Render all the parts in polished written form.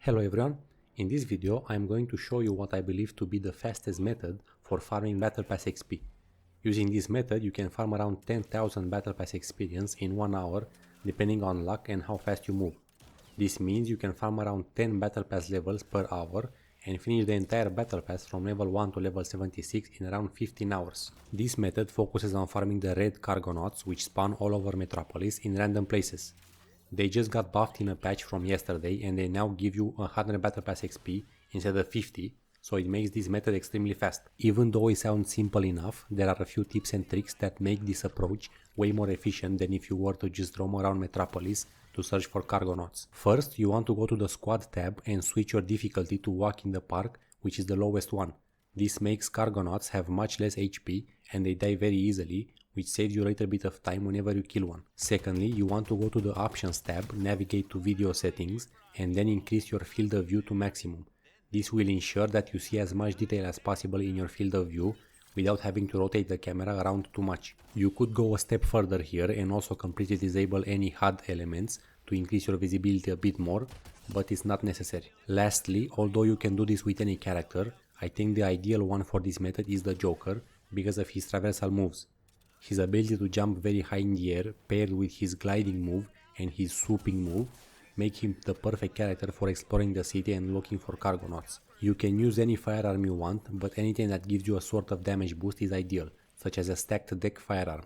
Hello everyone, in this video I am going to show you what I believe to be the fastest method for farming Battle Pass XP. Using this method you can farm around 10,000 Battle Pass experience in 1 hour depending on luck and how fast you move. This means you can farm around 10 Battle Pass levels per hour and finish the entire Battle Pass from level 1 to level 76 in around 15 hours. This method focuses on farming the red Cargonauts which spawn all over Metropolis in random places. They just got buffed in a patch from yesterday and they now give you 100 Battle Pass XP instead of 50, so it makes this method extremely fast. Even though it sounds simple enough, there are a few tips and tricks that make this approach way more efficient than if you were to just roam around Metropolis to search for Cargonauts. First, you want to go to the squad tab and switch your difficulty to Walk in the Park, which is the lowest one. This makes Cargonauts have much less HP and they die very easily, which saves you a little bit of time whenever you kill one. Secondly, you want to go to the Options tab, navigate to Video Settings, and then increase your field of view to maximum. This will ensure that you see as much detail as possible in your field of view without having to rotate the camera around too much. You could go a step further here and also completely disable any HUD elements to increase your visibility a bit more, but it's not necessary. Lastly, although you can do this with any character, I think the ideal one for this method is the Joker because of his traversal moves. His ability to jump very high in the air paired with his gliding move and his swooping move make him the perfect character for exploring the city and looking for Cargonauts. You can use any firearm you want, but anything that gives you a sort of damage boost is ideal, such as a stacked deck firearm.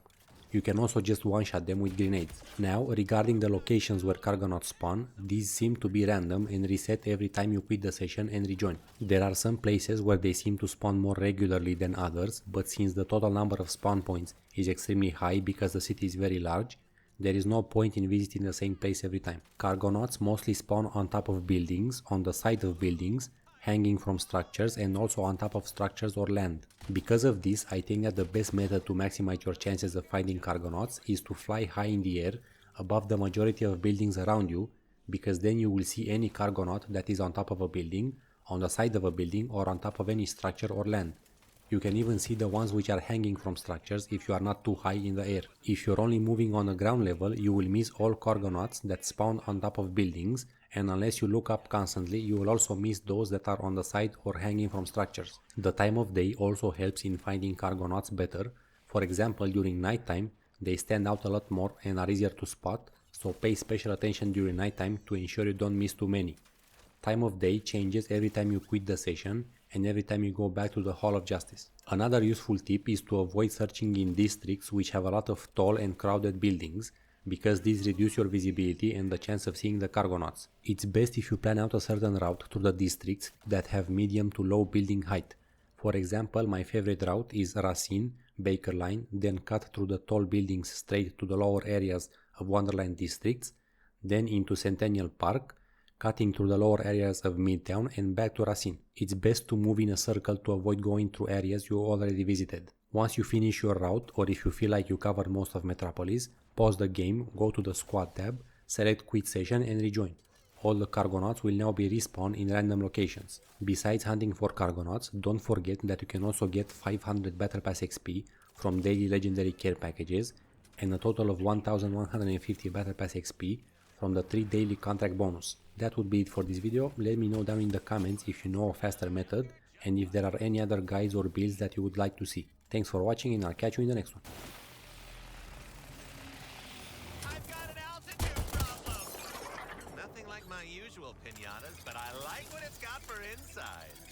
You can also just one-shot them with grenades. Now, regarding the locations where Cargonauts spawn, these seem to be random and reset every time you quit the session and rejoin. There are some places where they seem to spawn more regularly than others, but since the total number of spawn points is extremely high because the city is very large, there is no point in visiting the same place every time. Cargonauts mostly spawn on top of buildings, on the side of buildings, hanging from structures, and also on top of structures or land. Because of this, I think that the best method to maximize your chances of finding Cargonauts is to fly high in the air above the majority of buildings around you, because then you will see any Cargonaut that is on top of a building, on the side of a building, or on top of any structure or land. You can even see the ones which are hanging from structures if you are not too high in the air. If you're only moving on a ground level, you will miss all Cargonauts that spawn on top of buildings, and unless you look up constantly, you will also miss those that are on the side or hanging from structures. The time of day also helps in finding Cargonauts better. For example, during nighttime, they stand out a lot more and are easier to spot, so pay special attention during nighttime to ensure you don't miss too many. Time of day changes every time you quit the session and every time you go back to the Hall of Justice. Another useful tip is to avoid searching in districts which have a lot of tall and crowded buildings, because these reduce your visibility and the chance of seeing the Cargonauts. It's best if you plan out a certain route through the districts that have medium to low building height. For example, my favorite route is Racine, Baker Line, then cut through the tall buildings straight to the lower areas of Wonderland districts, then into Centennial Park, cutting through the lower areas of Midtown and back to Racine. It's best to move in a circle to avoid going through areas you already visited. Once you finish your route, or if you feel like you covered most of Metropolis, pause the game, go to the squad tab, select quit session and rejoin. All the Cargonauts will now be respawned in random locations. Besides hunting for Cargonauts, don't forget that you can also get 500 Battle Pass XP from daily legendary care packages and a total of 1150 Battle Pass XP from the 3 daily contract bonus. That would be it for this video. Let me know down in the comments if you know a faster method and if there are any other guides or builds that you would like to see. Thanks for watching and I'll catch you in the next one. I've got an altitude problem. Nothing like my usual pinatas, but I like what it's got for inside.